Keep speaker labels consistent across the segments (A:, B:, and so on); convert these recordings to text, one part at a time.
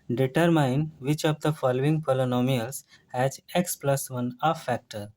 A: Determine which of the following polynomials has x plus one a factor.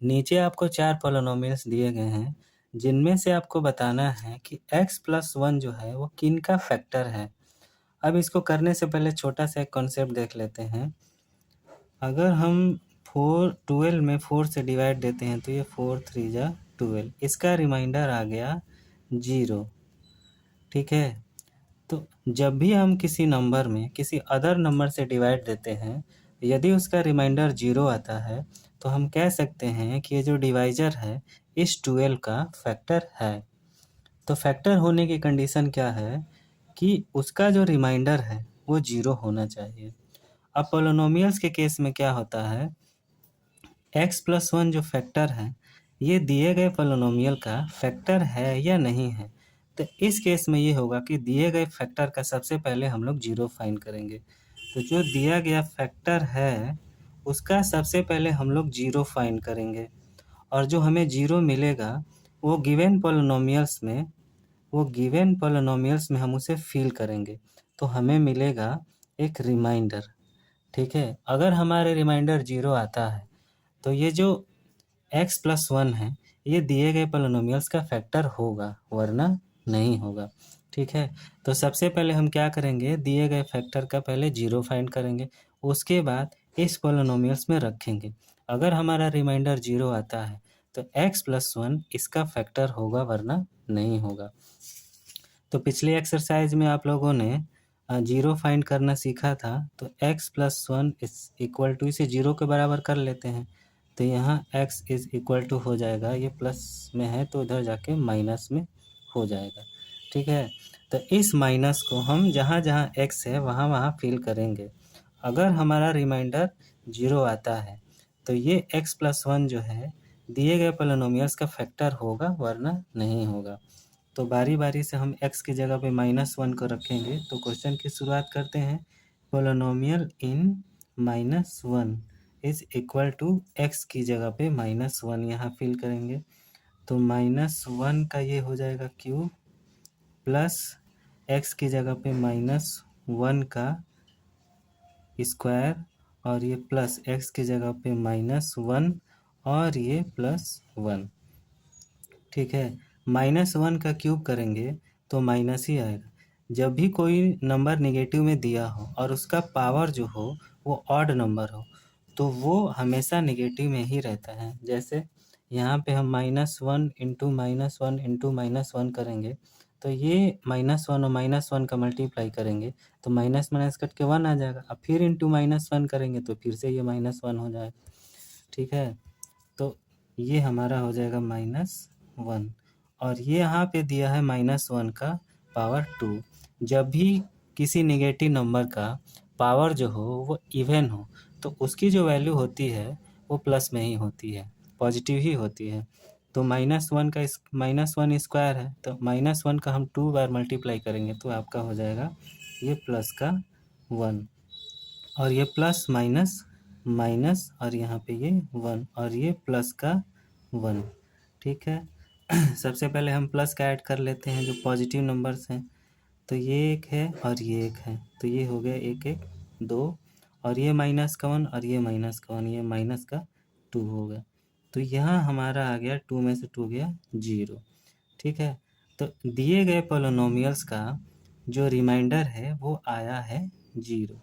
A: नीचे आपको 4 polynomials दिए गए हैं जिनमें से आपको बताना है कि x प्लस वन जो है वो किन का फैक्टर है। अब इसको करने से पहले छोटा सा एक कॉन्सेप्ट देख लेते हैं। अगर हम 12 में 4 से डिवाइड देते हैं तो ये 4 3 जा 12, इसका रिमाइंडर आ गया 0। ठीक है, तो जब भी हम किसी नंबर में किसी अदर नंबर से डिवाइड देते हैं, यदि उसका रिमाइंडर 0 आता है तो हम कह सकते हैं कि ये जो डिवाइजर है इस 12 का फैक्टर है। तो फैक्टर होने की कंडीशन क्या है कि उसका जो रिमाइंडर है वो 0 होना चाहिए। अब पोलिनोमियल्स के केस में क्या होता है, x प्लस वन जो फैक्टर है ये दिए गए पोलिनोमियल का फैक्टर है या नहीं है। तो इस केस में ये होगा कि दिए गए फैक्टर का सबसे पहले हम लोग 0 फाइंड करेंगे। तो जो दिया गया फैक्टर है उसका सबसे पहले हम लोग 0 फाइंड करेंगे और जो हमें 0 मिलेगा वो गिवन पोलिनोमियल्स में हम उसे फिल करेंगे तो हमें मिलेगा एक रिमाइंडर। ठीक है, अगर हमारे रिमाइंडर 0 आता है तो ये जो x प्लस वन है ये दिए गए पोलिनोमियल्स का फैक्टर होगा, वरना नहीं होगा। ठीक है, तो सबसे पहले हम क्या करेंगे, दिए गए फैक्टर का पहले 0 फाइंड करेंगे, उसके बाद इस पोलिनोमियल्स में रखेंगे। अगर हमारा रिमाइंडर 0 आता है तो x प्लस वन इसका फैक्टर होगा, वरना नहीं होगा। तो पिछले एक्सरसाइज में आप लोगों ने 0 फाइंड करना सीखा था, तो x plus one is equal to, इसे 0 के बराबर कर लेते हैं तो यहाँ x इज इक्वल टू हो जाएगा, ये प्लस में है तो उधर जाके माइनस में हो जाएगा। ठीक है, तो इस माइनस को हम जहाँ जहाँ x है वहाँ वहाँ फिल करेंगे। अगर हमारा रिमाइंडर 0 आता है तो ये x प्लस वन जो है दिए गए पोलिनोमियल्स का फैक्टर होगा, वरना नहीं होगा। तो बारी बारी से हम x की जगह पे -1 को रखेंगे। तो क्वेश्चन की शुरुआत करते हैं। Polynomial in -1 is equal to x की जगह पे -1 यहाँ फिल करेंगे। तो -1 का ये हो जाएगा क्यूब प्लस x की जगह पे -1 का स्क्वायर और ये प्लस x की जगह पे -1 और ये +1। ठीक है, -1 का क्यूब करेंगे तो माइनस ही आएगा। जब भी कोई नंबर नेगेटिव में दिया हो और उसका पावर जो हो वो ऑड नंबर हो तो वो हमेशा नेगेटिव में ही रहता है। जैसे यहाँ पे हम -1 इंटू -1 इंटू -1 करेंगे तो ये -1 और -1 का मल्टीप्लाई करेंगे तो माइनस माइनस कट के 1 आ जाएगा। अब फिर इंटू -1 करेंगे तो फिर से ये -1 हो जाएगा। ठीक है, तो ये हमारा हो जाएगा -1 और ये यहाँ पे दिया है -1 का पावर 2। जब भी किसी नेगेटिव नंबर का पावर जो हो वो इवन हो तो उसकी जो वैल्यू होती है वो प्लस में ही होती है, पॉजिटिव ही होती है। तो -1 स्क्वायर है तो -1 का हम 2 बार मल्टीप्लाई करेंगे तो आपका हो जाएगा ये प्लस का 1 और ये प्लस माइनस माइनस और यहाँ पे ये 1 और ये प्लस का 1। ठीक है, सबसे पहले हम प्लस का ऐड कर लेते हैं जो पॉजिटिव नंबर्स हैं। तो ये एक है और ये एक है तो ये हो गया 1 1 2 और ये माइनस का 1 और ये माइनस का 1, ये माइनस का 2 हो गया। तो यहाँ हमारा आ गया 2 में से 2 गया 0। ठीक है, तो दिए गए पोलिनोमियल्स का जो रिमाइंडर है वो आया है 0।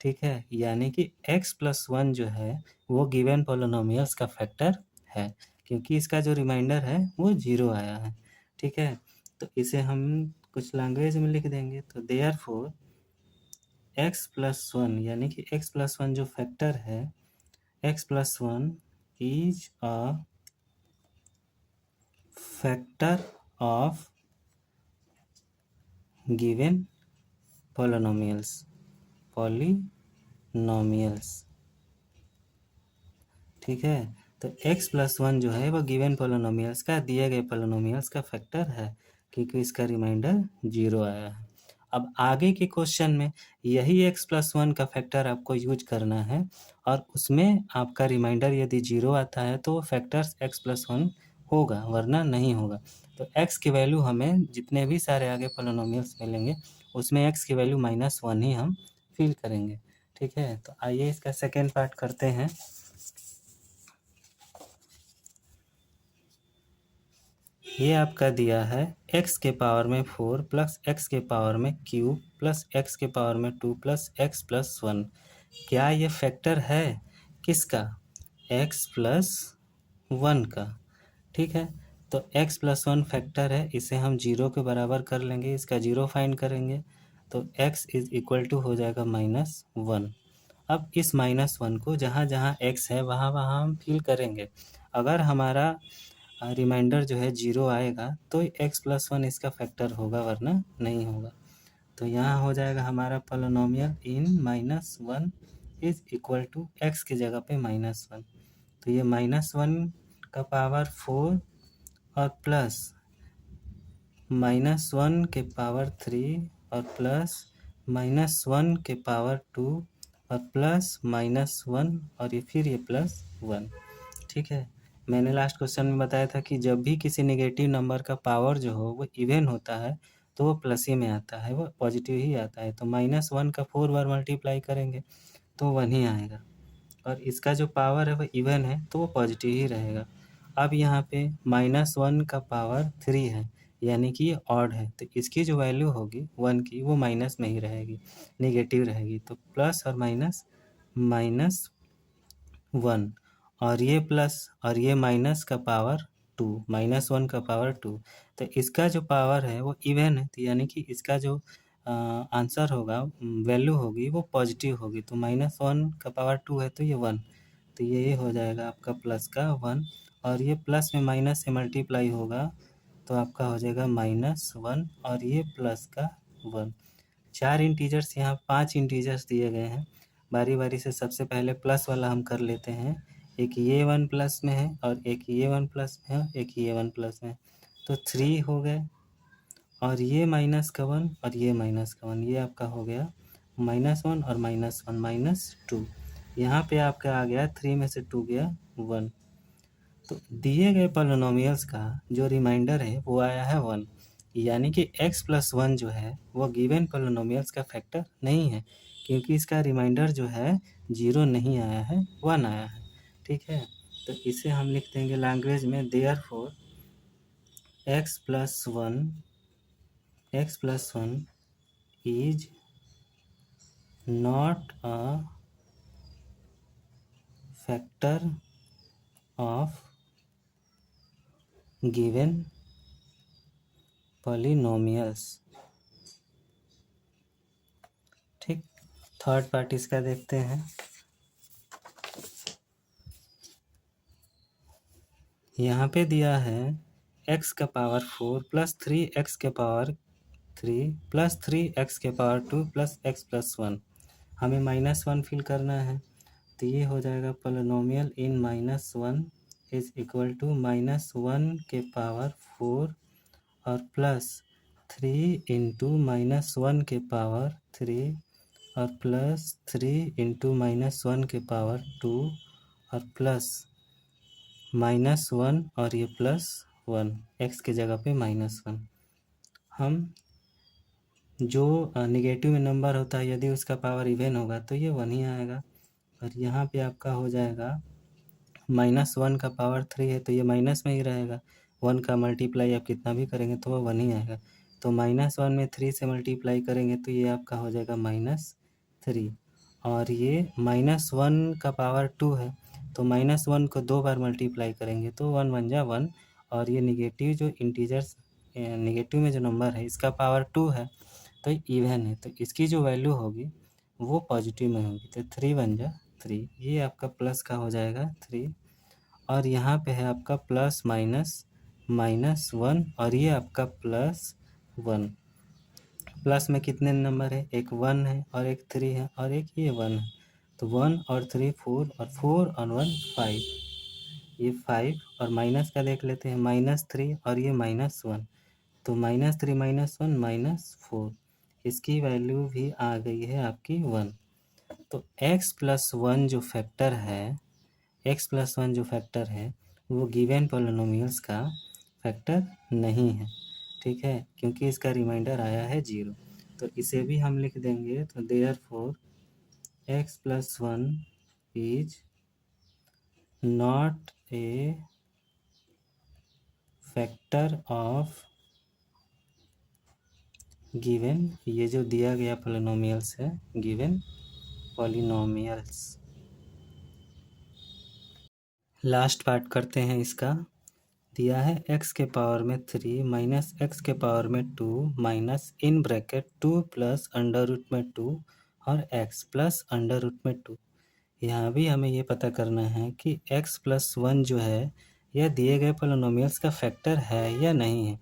A: ठीक है, यानी कि x प्लस वन जो है वो गिवन पोलिनोमियल्स का फैक्टर है क्योंकि इसका जो रिमाइंडर है वो 0 आया है। ठीक है, तो इसे हम कुछ लैंग्वेज में लिख देंगे। तो देयरफॉर x प्लस वन यानी कि x प्लस वन जो फैक्टर है, x plus one is a factor of given polynomials. ठीक है, तो x प्लस वन जो है वो गिवन पोलिनोमियल्स का, दिए गए पोलिनोमियल्स का फैक्टर है क्योंकि इसका रिमाइंडर 0 आया है। अब आगे के क्वेश्चन में यही x प्लस वन का फैक्टर आपको यूज करना है और उसमें आपका रिमाइंडर यदि 0 आता है तो फैक्टर्स x प्लस वन होगा, वरना नहीं होगा। तो x की वैल्यू हमें जितने भी सारे आगे पोलिनोमियल्स मिलेंगे उसमें x की वैल्यू -1 ही हम फिल करेंगे। ठीक है, तो आइए इसका सेकेंड पार्ट करते हैं। ये आपका दिया है x के पावर में 4 प्लस x के पावर में क्यूब प्लस x के पावर में 2 प्लस x प्लस 1। क्या ये फैक्टर है किसका? x प्लस 1 का। ठीक है, तो x प्लस 1 फैक्टर है, इसे हम 0 के बराबर कर लेंगे, इसका 0 फाइंड करेंगे तो x इज इक्वल टू हो जाएगा -1। अब इस -1 को जहाँ जहाँ x है वहाँ वहाँ हम फिल करेंगे। अगर हमारा रिमाइंडर जो है 0 आएगा तो x प्लस 1 इसका फैक्टर होगा, वरना नहीं होगा। तो यहाँ हो जाएगा हमारा polynomial in -1 is equal to x की जगह पे -1। तो ये -1 का पावर 4 और प्लस -1 के पावर 3 और प्लस -1 के पावर 2 और प्लस -1 और ये फिर ये प्लस 1। ठीक है, मैंने लास्ट क्वेश्चन में बताया था कि जब भी किसी नेगेटिव नंबर का पावर जो हो वो इवन होता है तो वो प्लस ही में आता है, वो पॉजिटिव ही आता है। तो -1 का 4 बार मल्टीप्लाई करेंगे तो 1 ही आएगा, और इसका जो पावर है वो इवन है तो वो पॉजिटिव ही रहेगा। अब यहाँ पे -1 का पावर 3 है, यानी कि ये ऑड है, तो इसकी जो वैल्यू होगी 1 की वो माइनस में ही रहेगी, नेगेटिव रहेगी। तो प्लस और माइनस -1, और ये प्लस और ये माइनस का पावर 2, -1 का पावर 2। तो इसका जो पावर है वो इवन है, तो यानी कि इसका जो आंसर होगा, वैल्यू होगी वो पॉजिटिव होगी। तो -1 का पावर 2 है तो ये 1, तो ये हो जाएगा आपका प्लस का 1, और ये प्लस में माइनस से मल्टीप्लाई होगा तो आपका हो जाएगा -1 और ये प्लस का 1। 4 इंटीजर्स, यहाँ 5 इंटीजर्स दिए गए हैं। बारी बारी से सबसे पहले प्लस वाला हम कर लेते हैं। एक ये 1 प्लस में है और एक ये 1 प्लस में है, एक ये 1 प्लस में है, तो 3 हो गए, और ये माइनस का 1 और ये माइनस का 1, ये आपका हो गया -1 और -1 -2। यहाँ पे आपका आ गया 3 में से 2 गया 1। तो दिए गए पॉलिनोमियल्स का जो रिमाइंडर है वो आया है 1, यानी कि x प्लस 1 जो है वो गिवन पॉलिनोमियल्स का फैक्टर नहीं है, क्योंकि इसका रिमाइंडर जो है 0 नहीं आया है, 1 आया है। ठीक है, तो इसे हम लिख देंगे लैंग्वेज में, therefore x plus 1 is not a factor of given polynomials. ठीक, थर्ड पार्ट इसका देखते हैं। यहाँ पे दिया है x का पावर 4 प्लस 3x के पावर 3 प्लस 3x के पावर 2 प्लस x प्लस 1। हमें -1 फिल करना है, तो ये हो जाएगा polynomial in -1 is equal to -1 के पावर 4 और प्लस 3 इंटू -1 के पावर 3 और प्लस 3 इंटू -1 के पावर 2 और प्लस -1 और ये +1, x की जगह पे -1। हम जो नेगेटिव में नंबर होता है यदि उसका पावर इवन होगा तो ये 1 ही आएगा, और यहाँ पे आपका हो जाएगा -1 का पावर 3 है तो ये माइनस में ही रहेगा, 1 का मल्टीप्लाई आप कितना भी करेंगे तो वो 1 ही आएगा। तो -1 में 3 से मल्टीप्लाई करेंगे तो ये आपका हो जाएगा -3, और ये -1 का पावर 2 है तो -1 को 2 बार मल्टीप्लाई करेंगे तो 1 1 जा 1, और ये निगेटिव जो इंटीजर्स, नेगेटिव में जो नंबर है इसका पावर 2 है तो इवन है, तो इसकी जो वैल्यू होगी वो पॉजिटिव में होगी। तो 3 1 जा 3, ये आपका प्लस का हो जाएगा 3, और यहाँ पे है आपका प्लस माइनस -1 और ये आपका +1। प्लस में कितने नंबर है, एक 1 है और एक 3 है और एक ये 1 है, तो 1 और 3 4 और 4 और 1 5, ये 5, और माइनस का देख लेते हैं, -3 और ये -1, तो -3 -1 -4, इसकी वैल्यू भी आ गई है आपकी 1। तो x प्लस 1 जो फैक्टर है, वो गिवन पॉलिनोमियल्स का फैक्टर नहीं है। ठीक है, क्योंकि इसका रिमाइंडर आया है 0, तो इसे भी हम लिख देंगे। तो therefore x plus 1 is not a factor of given, ये जो दिया गया पॉलिनोमियल्स है, गिवन पॉलिनोमियल्स। लास्ट पार्ट करते हैं इसका। दिया है x के पावर में 3 माइनस x के पावर में 2 minus in bracket 2 plus under root में 2 और x प्लस अंडर रूट में 2। यहाँ भी हमें ये पता करना है कि x प्लस 1 जो है यह दिए गए पॉलिनोमियल्स का फैक्टर है या नहीं है।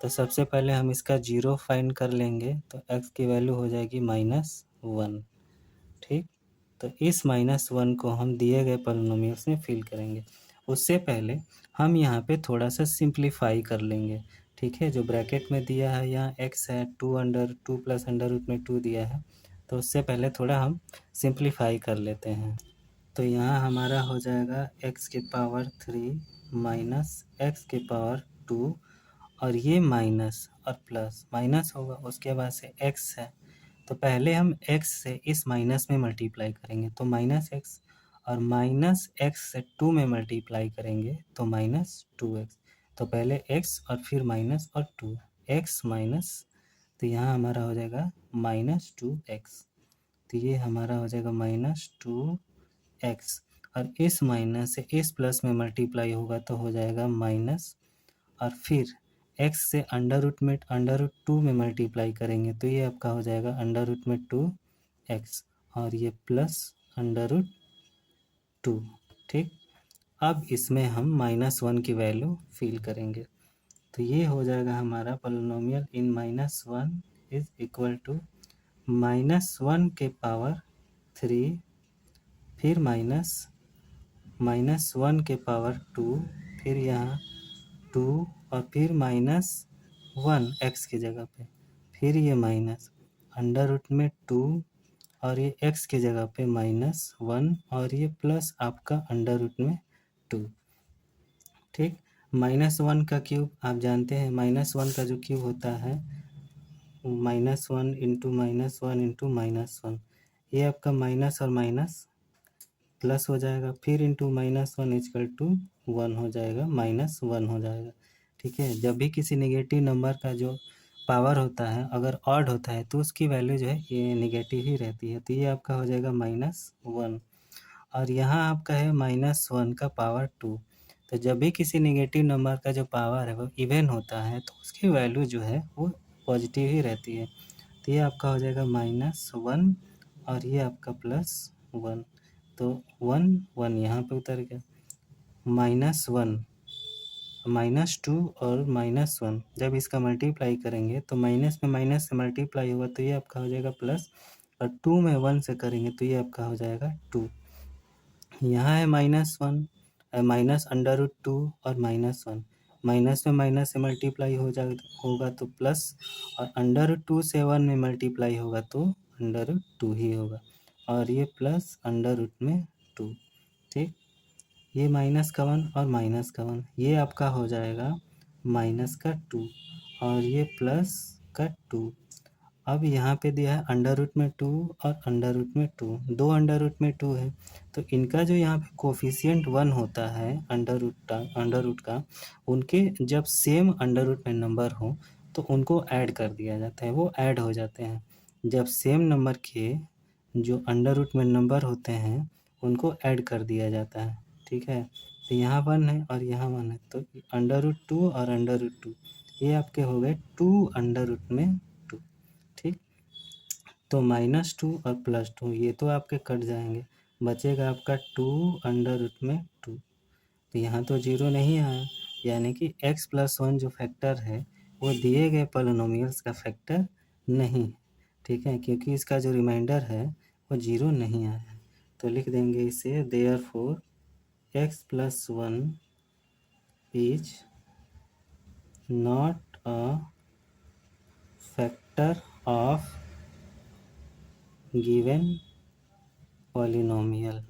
A: तो सबसे पहले हम इसका जीरो फाइंड कर लेंगे, तो x की वैल्यू हो जाएगी -1। ठीक, तो इस -1 को हम दिए गए पॉलिनोमियल्स में फिल करेंगे। उससे पहले हम यहाँ पे थोड़ा सा सिंप्लीफाई कर लेंगे। ठीक है, जो ब्रैकेट में दिया है यहाँ x है, 2 प्लस अंडर रूट में 2 दिया है, तो उससे पहले थोड़ा हम सिंप्लीफाई कर लेते हैं। तो यहाँ हमारा हो जाएगा x की पावर 3 माइनस एक्स की पावर 2 और ये माइनस और प्लस, माइनस होगा उसके बाद से x है, तो पहले हम x से इस माइनस में मल्टीप्लाई करेंगे तो माइनस एक्स, और माइनस एक्स से 2 में मल्टीप्लाई करेंगे तो -2x। तो पहले x और फिर माइनस और 2, x माइनस, तो यहाँ हमारा हो जाएगा -2x। तो ये हमारा हो जाएगा -2x, और इस माइनस से इस प्लस में मल्टीप्लाई होगा तो हो जाएगा माइनस, और फिर x से अंडर रूट 2 में मल्टीप्लाई करेंगे तो ये आपका हो जाएगा अंडर रूट में 2x, और ये प्लस अंडर रूट 2। ठीक, अब इसमें हम -1 की वैल्यू फिल करेंगे, तो ये हो जाएगा हमारा polynomial in -1 is equal to -1 के पावर 3, फिर -1 के पावर 2, फिर यहाँ 2 और फिर -1 x की जगह पे, फिर ये माइनस अंडर रूट में 2 और ये x की जगह पे -1 और ये प्लस आपका अंडर रूट में 2। ठीक, -1 का क्यूब आप जानते हैं, -1 का जो क्यूब होता है -1 इंटू -1 इंटू -1, ये आपका माइनस और माइनस प्लस हो जाएगा, फिर इंटू -1 इजकल टू 1 हो जाएगा, -1 हो जाएगा। ठीक है, जब भी किसी नेगेटिव नंबर का जो पावर होता है अगर ऑड होता है तो उसकी वैल्यू जो है ये नेगेटिव ही रहती है, तो ये आपका हो जाएगा -1, और यहाँ आपका है -1 का पावर 2। तो जब भी किसी नेगेटिव नंबर का जो पावर है वो इवन होता है तो उसकी वैल्यू जो है वो पॉजिटिव ही रहती है, तो ये आपका हो जाएगा -1 और ये आपका +1, तो 1 यहाँ पे उतर गया, -1 -2 और -1 जब इसका मल्टीप्लाई करेंगे तो माइनस में माइनस से मल्टीप्लाई होगा तो ये आपका हो जाएगा प्लस, और 2 में 1 से करेंगे तो ये आपका हो जाएगा 2। यहाँ है -1 माइनस अंडर रूट 2 और -1, माइनस में माइनस से मल्टीप्लाई होगा तो प्लस, और अंडर रूट 2 से 1 में मल्टीप्लाई होगा तो अंडर रूट 2 ही होगा, और ये प्लस अंडर रूट में 2। ठीक, ये माइनस का 1 और माइनस का 1, ये आपका हो जाएगा माइनस का 2 और ये प्लस का 2। अब यहाँ पे दिया है अंडर रूट में 2 और अंडर रूट में 2, दो अंडर रूट में 2 है, तो इनका जो यहाँ पे कोफिशिएंट 1 होता है अंडर रूट का, उनके जब सेम अंडर रूट में नंबर हो तो उनको ऐड कर दिया जाता है, वो ऐड हो जाते हैं। जब सेम नंबर के जो अंडर रूट में नंबर होते हैं उनको ऐड कर दिया जाता है। ठीक है, तो यहाँ 1 है और यहाँ 1 है, तो अंडर रूट 2 और अंडर रूट 2 ये आपके हो गए 2 अंडर रूट में 2। ठीक, तो -2 और +2 ये तो आपके कट जाएंगे, बचेगा आपका 2 अंडर रूट में 2, तो यहाँ तो जीरो नहीं आया, यानी कि x प्लस 1 जो फैक्टर है वो दिए गए पॉलिनोमियल्स का फैक्टर नहीं है। ठीक है, क्योंकि इसका जो रिमाइंडर है वो जीरो नहीं आया है, तो लिख देंगे इसे therefore x plus 1 is not a factor of given polynomial.